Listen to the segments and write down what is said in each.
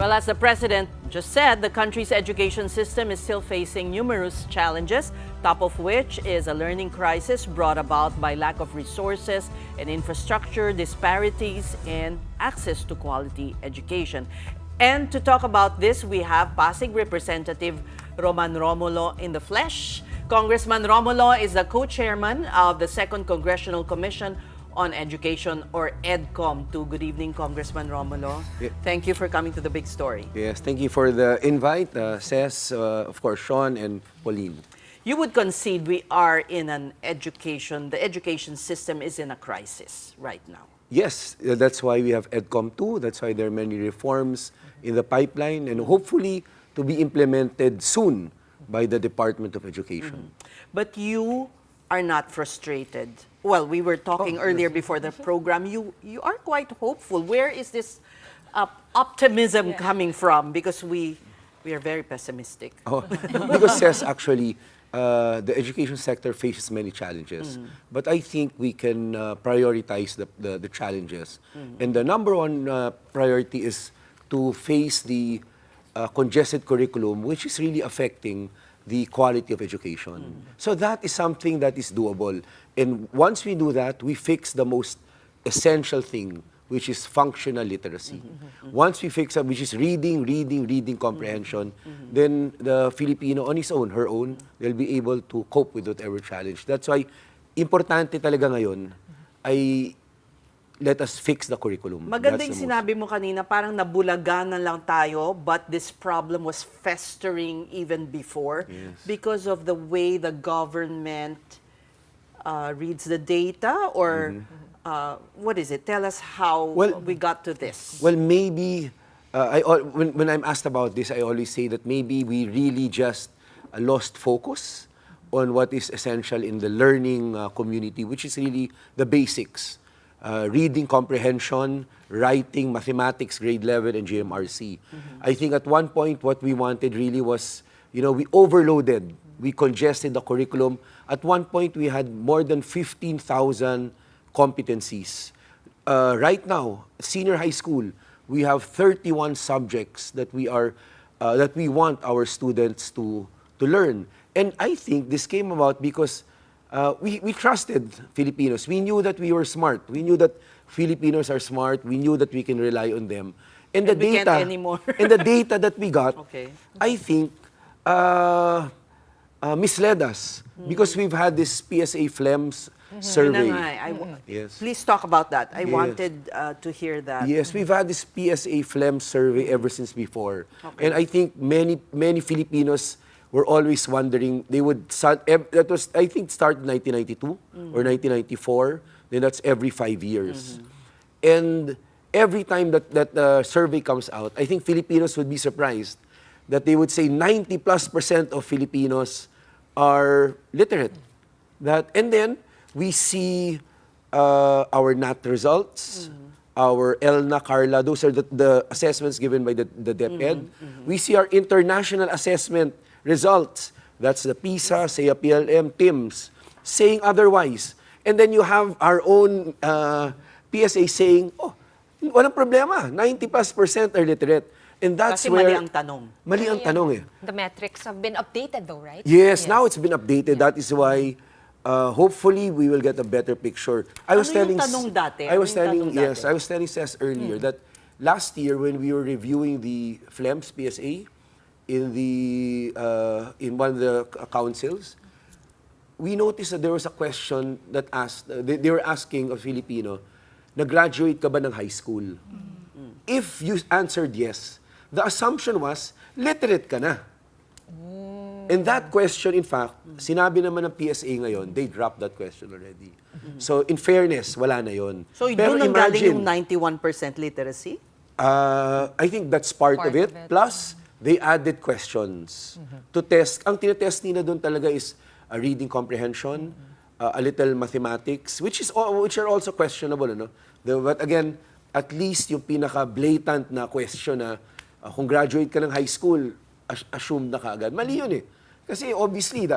Well, as the president just said, the country's education system is still facing numerous challenges, top of which is a learning crisis brought about by lack of resources and infrastructure, disparities, and access to quality education. And to talk about this, we have Pasig Representative Romulo in the flesh. Congressman Romulo is the co-chairman of the 2nd Congressional Commission on Education, or EDCOM. Good evening, Congressman Romulo. Yeah. Thank you for coming to the big story. Yes, thank you for the invite, Ces, of course, Sean and Pauline. You would concede we are in the education system is in a crisis right now. Yes, that's why we have EDCOM 2. That's why there are many reforms in the pipeline and hopefully to be implemented soon by the Department of Education. But you are not frustrated. Well, we were talking earlier before the program. You are quite hopeful. Where is this optimism coming from? Because we are very pessimistic. Because Ces, actually, the education sector faces many challenges. But I think we can prioritize the challenges. And the number one priority is to face the congested curriculum, which is really affecting the quality of education. So that is something that is doable. And once we do that, we fix the most essential thing, which is functional literacy. Once we fix that, which is reading comprehension, then the Filipino on his own, her own, they'll be able to cope with whatever challenge. That's why, importante talaga ngayon ay let us fix the curriculum. Maganda yung sinabi mo kanina, parang nabulaganan lang tayo, but this problem was festering even before because of the way the government reads the data, or what is it? Tell us how we got to this. Well, maybe, when I'm asked about this, I always say that maybe we really just lost focus on what is essential in the learning community, which is really the basics. Reading comprehension, writing, mathematics, grade level, and GMRC. I think at one point what we wanted really was, we overloaded, we congested the curriculum. At one point we had more than 15,000 competencies. Right now, senior high school, we have 31 subjects that we want our students to learn. And I think this came about because we trusted Filipinos. We knew that we were smart. We knew that Filipinos are smart. We knew that we can rely on them. And the we data, can't anymore. and the data that we got, I think, misled us because we've had this PSA FLEMS survey. Yes. Please talk about that. I wanted to hear that. Yes, we've had this PSA FLEMS survey ever since before. And I think many Filipinos were always wondering, they would, that was, I think, started in 1992 or 1994, then that's every 5 years. And every time that survey comes out, I think Filipinos would be surprised that they would say 90+% of Filipinos are literate. And then we see our NAT results, our ELNA, Carla, those are the assessments given by the DepEd. We see our international assessment results. That's the PISA, SEA PLM, TIMS, saying otherwise. And then you have our own PSA saying, walang problema, 90+% are literate. And that's Kasi where... mali ang tanong. Mali ang tanong eh. The metrics have been updated though, right? Yes, now it's been updated. That is why hopefully we will get a better picture. I was telling Ces earlier that last year when we were reviewing the FLEMS PSA, in one of the councils, we noticed that there was a question that asked, they were asking a Filipino, nag-graduate ka ba ng high school? If you answered yes, the assumption was, literate ka na. And that question, in fact, sinabi naman ng PSA ngayon, they dropped that question already. So in fairness, wala na yon. So doon ang galing yung 91% literacy? I think that's part of it. Plus, they added questions to test. Ang tinetest nila doon talaga is reading comprehension, a little mathematics, which are also questionable. But again, at least yung pinaka-blatant na question na kung graduate ka ng high school, assume na kaagad. Mali yun eh. Kasi obviously,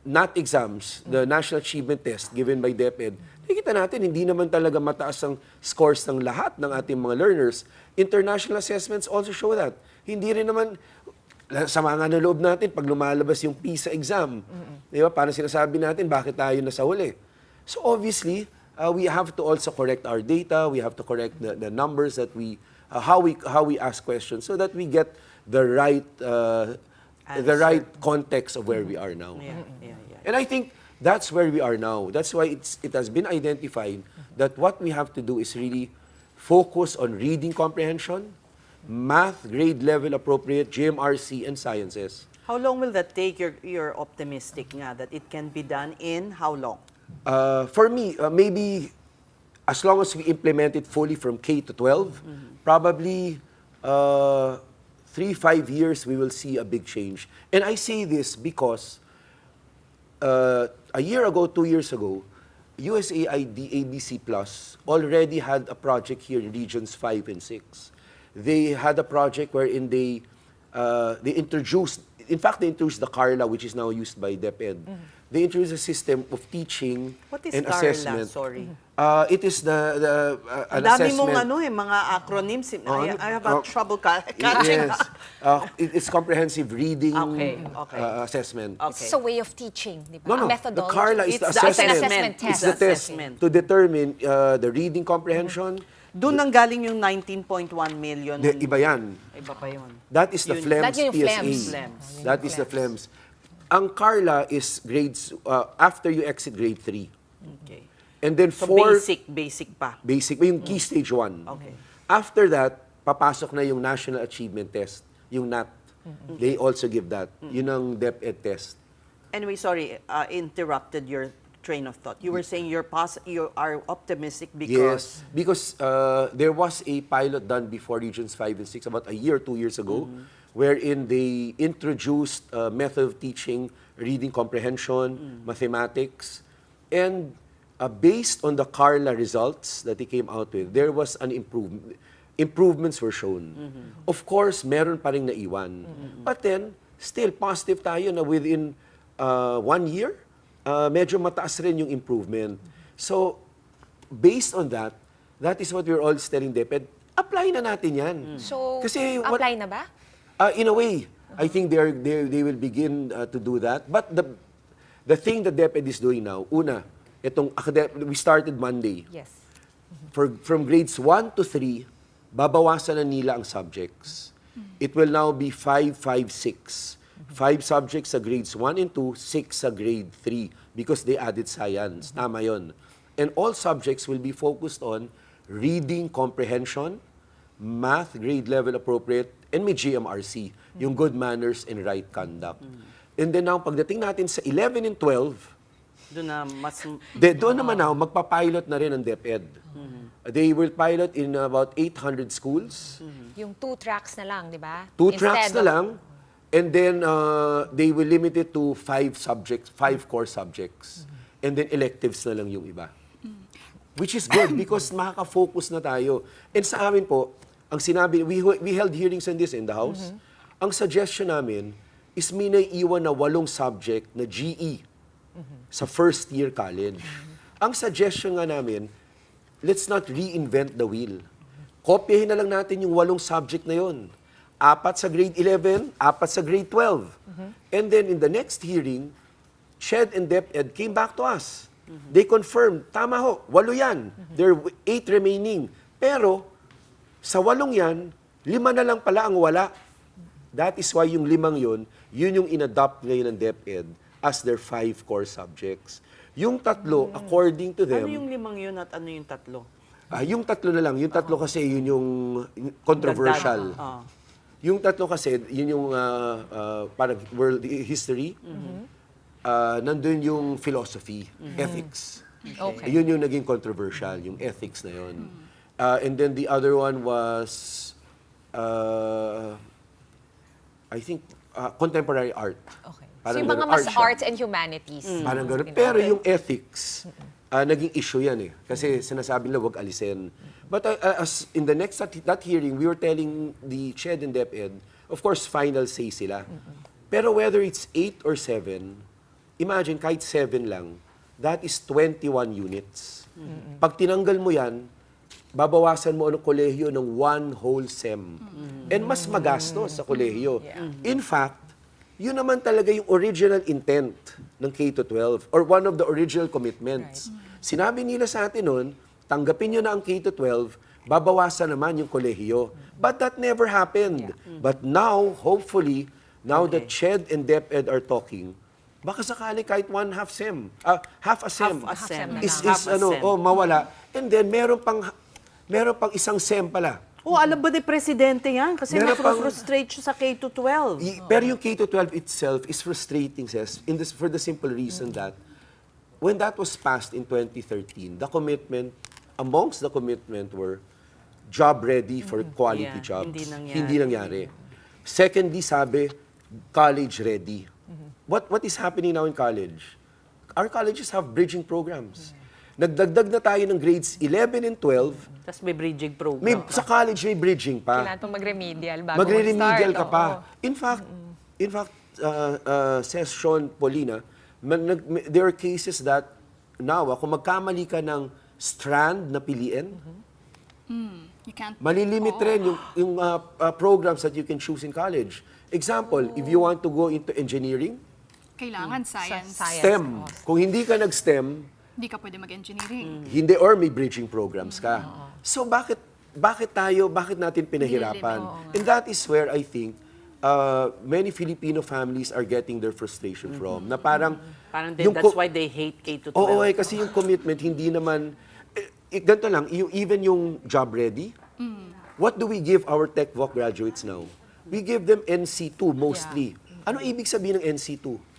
NAT exams, the National Achievement Test given by DepEd, nakikita natin, hindi naman talaga mataas ang scores ng lahat ng ating mga learners. International assessments also show that. Hindi rin naman, sama nga ng loob natin, pag lumalabas yung PISA exam, di ba, parang sinasabi natin, bakit tayo nasa huli? So obviously, we have to also correct our data, we have to correct the numbers that how we ask questions so that we get the right context of where we are now. And I think that's where we are now. That's why it has been identified that what we have to do is really focus on reading comprehension, math, grade level appropriate, GMRC, and sciences. How long will that take? You're optimistic nga that it can be done in how long? For me, maybe as long as we implement it fully from K to 12, probably 3-5 years, we will see a big change. And I say this because a year ago, 2 years ago, USAID ABC Plus already had a project here in Regions 5 and 6. They had a project wherein they introduced, in fact, they introduced the Carla, which is now used by DepEd. They introduced a system of teaching and Carla? assessment. Sorry. It is an Ang dami assessment. mong mga acronyms. I have trouble catching. Yes. It's comprehensive reading Okay. assessment. Okay. It's a way of teaching, di ba? No, no. A methodology. The Carla is It's the the assessment. assessment test. It's the test Assessment. to determine the reading comprehension. Doon nang galing yung 19.1 million. Iba yan. Iba pa yun. That is the Yun. FLEMS That yung PSA. FLEMS. That is the FLEMS. Ang Carla is grades, after you exit grade 3. Okay. And then So 4, basic pa. basic, yung key stage 1. Okay. After that, papasok na yung National Achievement Test, yung NAT. They also give that. Yun ang DepEd test. Anyway, sorry, interrupted your train of thought. You were saying you are optimistic because... Yes, because there was a pilot done before Regions 5 and 6, about a year, 2 years ago, wherein they introduced a method of teaching reading comprehension, mathematics, and based on the Carla results that they came out with, there was an improvement. Improvements were shown. Of course, meron pa rin naiwan. But then, still positive tayo na within 1 year, medyo mataas rin yung improvement. So, based on that, that is what we're all telling DepEd, apply na natin yan. So, Kasi apply na ba? in a way, I think they will begin to do that. But the thing that DepEd is doing now, una, we started Monday. Yes. From grades 1 to 3, babawasan na nila ang subjects. It will now be 5, 5, 6. 5 subjects sa grades 1 and 2, 6 sa grade 3 because they added science. Tama yun. And all subjects will be focused on reading comprehension, math, grade level appropriate, and may GMRC, yung good manners and right conduct. And then now, pagdating natin sa 11 and 12, Doon na mas... doon naman now, magpa-pilot na rin ang DepEd. They will pilot in about 800 schools. Yung 2 tracks na lang, di ba? 2 tracks Instead na lang. And then, they will limit it to 5 subjects, 5 core subjects. And then, electives na lang yung iba. Which is good because makaka-focus na tayo. And sa amin po, ang sinabi, we held hearings on this in the House. Ang suggestion namin is may naiiwan na 8 subject na GE sa first year college. Ang suggestion nga namin, let's not reinvent the wheel. Kopyahin na lang natin yung 8 subject na yon. 4 sa grade 11, 4 sa grade 12. And then in the next hearing, SHED and DepEd came back to us. They confirmed, tama ho, 8 yan. There are 8 remaining. Pero, sa 8 yan, 5 na lang pala ang wala. That is why yung 5 yun yung inadopt ngayon ng DepEd as their 5 core subjects. Yung 3, according to them... Ano yung 5 yun at ano yung 3? Yung 3 na lang. Yung 3 kasi yun yung controversial. Yung 3 kasi, yun yung parang world history. Nandun yung philosophy, ethics. Okay. Yun yung naging controversial, yung ethics na yun. And then the other one was, I think, contemporary art. Okay. Parang So yung mga ganun, mas art siya. arts and humanities. Parang gano'n. Pero yung ethics, naging issue yan eh. Kasi sinasabi nila, wag alisin. But as in the next that hearing, we were telling the SHED and DepEd, of course, final say sila. Pero whether it's 8 or 7, imagine, kahit 7 lang, that is 21 units. Pag tinanggal mo yan, babawasan mo ang kolehiyo ng 1 whole SEM. And mas magastos sa kolehiyo. In fact, yun naman talaga yung original intent ng K-12 or one of the original commitments. Sinabi nila sa atin nun, tanggapin nyo na ang K-12, babawasan naman yung kolehiyo. But that never happened. But now, hopefully, now that CHED and DepEd are talking, baka sakali kahit half a SEM Half a SEM. is Half a SEM. mawala. And then meron pang isang SEM pala. Alam ba ni Presidente yan? Kasi Meron na-frustrate siya sa K-12. Pero yung K-12 itself is frustrating, Ses, for the simple reason that when that was passed in 2013, amongst the commitment were job ready for quality jobs. Hindi nangyari. Secondly, sabi, college ready. What is happening now in college? Our colleges have bridging programs. Nagdagdag na tayo ng grades 11 and 12. Tapos may bridging program. Sa college may bridging pa. Kailangan pang mag-remedial bago Magre-remedial mag-start. ka pa. In fact, Sean Paulina, there are cases that now, kung magkamali ka ng strand na piliin, You can't. malilimit rin yung programs that you can choose in college. Example, if you want to go into engineering, Kailangan science. STEM. Kung hindi ka nag-STEM, Hindi ka pwede mag-engineering. hindi or may bridging programs ka. So bakit natin pinahirapan? And that is where I think many Filipino families are getting their frustration from. Na parang That's why they hate K-12. Oo, kasi yung commitment hindi naman ganito lang, even yung job ready. What do we give our tech voc graduates now? We give them NC2 mostly. Ano ibig sabihin ng NC2?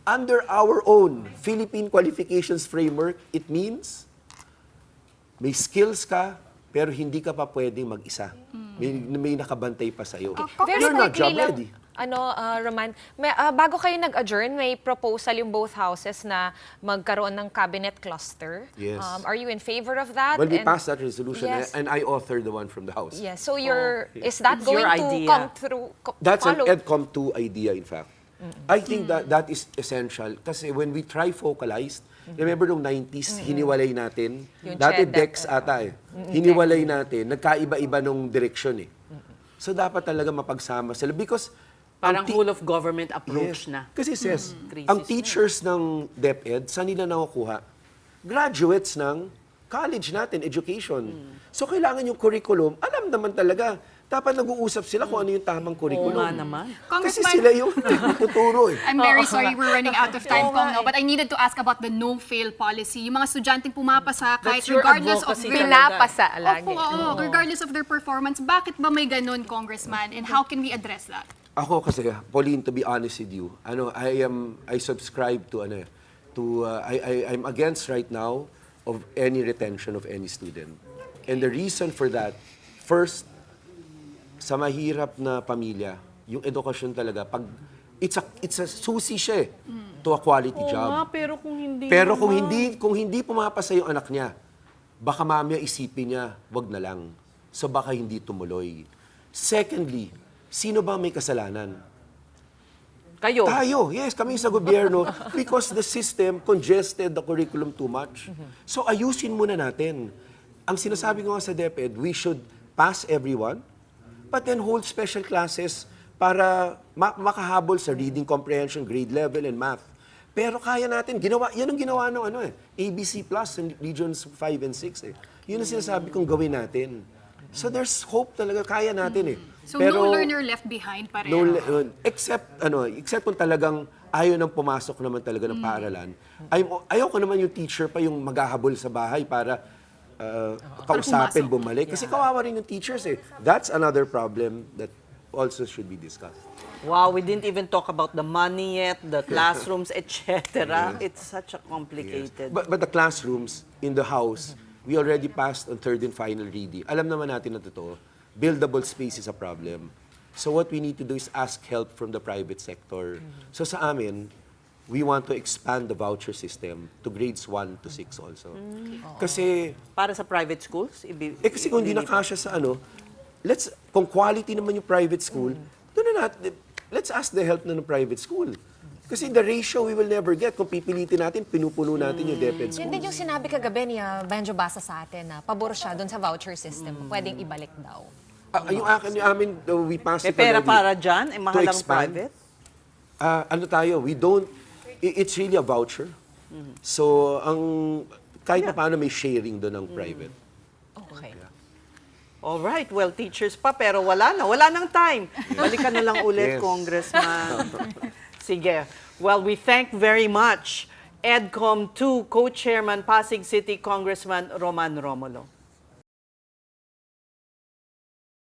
Under our own Philippine Qualifications Framework, it means may skills ka, pero hindi ka pa pwedeng mag-isa. May nakabantay pa sa'yo. Very You're not quickly job lang, ready. Roman, bago kayo nag-adjourn, may proposal yung both houses na magkaroon ng cabinet cluster. Yes. Are you in favor of that? Well, we passed that resolution Yes. and I authored the one from the House. Yes. So is that It's going your to idea. come through? That's follow? an EDCOM 2 idea, in fact. I think that is essential. Kasi when we tri-focalized, remember nung 90s, hiniwalay natin. Yung Dati CHED, DEX ata eh. Hiniwalay natin. Nagkaiba-iba nung direction eh. So dapat talaga mapagsama sila. Because Parang whole of government approach yes, na. Kasi sis, Crisis ang na. teachers ng DepEd, saan nila nakukuha? Graduates ng college natin, education. So kailangan yung curriculum, alam naman talaga. Dapat nag-uusap sila kung ano yung tamang Oo curriculum. nga naman. Kasi Congressman, sila yung tuturo eh. I'm very sorry we're running out of time, Kong, no? But I needed to ask about the no-fail policy. Yung mga estudyanteng pumapasa kahit That's your regardless of advocacy their... talaga. Pinapasa lagi. Opo, regardless of their performance. Bakit ba may ganun, Congressman? And how can we address that? Ako kasi, Pauline, to be honest with you, I subscribe to I'm against right now of any retention of any student. And the reason for that, first, sa mahirap na pamilya, yung edukasyon talaga, it's a susi siya to a quality Oo job. nga, pero kung hindi Pero naman. kung hindi pumapasa yung anak niya, baka mamaya isipin niya, wag na lang. So baka hindi tumuloy. Secondly, sino ba may kasalanan? Kayo. Tayo, yes, kami sa gobyerno because the system congested the curriculum too much. So ayusin muna natin. Ang sinasabi ko nga sa DepEd, we should pass everyone, but then hold special classes para makahabol sa reading comprehension, grade level, and math. Pero kaya natin, yan ang ginawa ng ABC Plus in Regions 5 and 6 eh. Yun ang sinasabi kong gawin natin. So there's hope talaga, kaya natin eh. So no learner left behind pa rin. Except kung talagang ayaw nang pumasok naman talaga ng paaralan. Ayaw ko naman yung teacher pa yung maghahabol sa bahay para kausapin, bumalik. Kasi kawawa rin yung teachers eh. That's another problem that also should be discussed. Wow, we didn't even talk about the money yet, the classrooms, etc. It's such a complicated. But the classrooms in the House, we already passed on third and final reading. Alam naman natin na totoo, buildable space is a problem. So what we need to do is ask help from the private sector. So sa amin, we want to expand the voucher system to grades 1 to 6 also. Kasi, Para sa private schools? kasi kung hindi nakasya sa kung quality naman yung private school, let's ask the help na ng private school. Kasi the ratio we will never get. Kung pipilitin natin, pinupuno natin yung DepEd Yun schools. din yung sinabi kagabi ni Benjo Basa sa atin na pabor siya doon sa voucher system. Pwedeng ibalik daw. Yung amin, we passed May it pera already. para dyan, mahal ang expand. private. Ano tayo, we don't, it's really a voucher. So, kahit pa paano may sharing doon ng private. Okay. Alright, well, teachers pa, pero wala nang time. Balikan na lang ulit, Yes. Congressman. Sige. Well, we thank very much EDCOM 2 Co-Chairman Pasig City Congressman Romulo.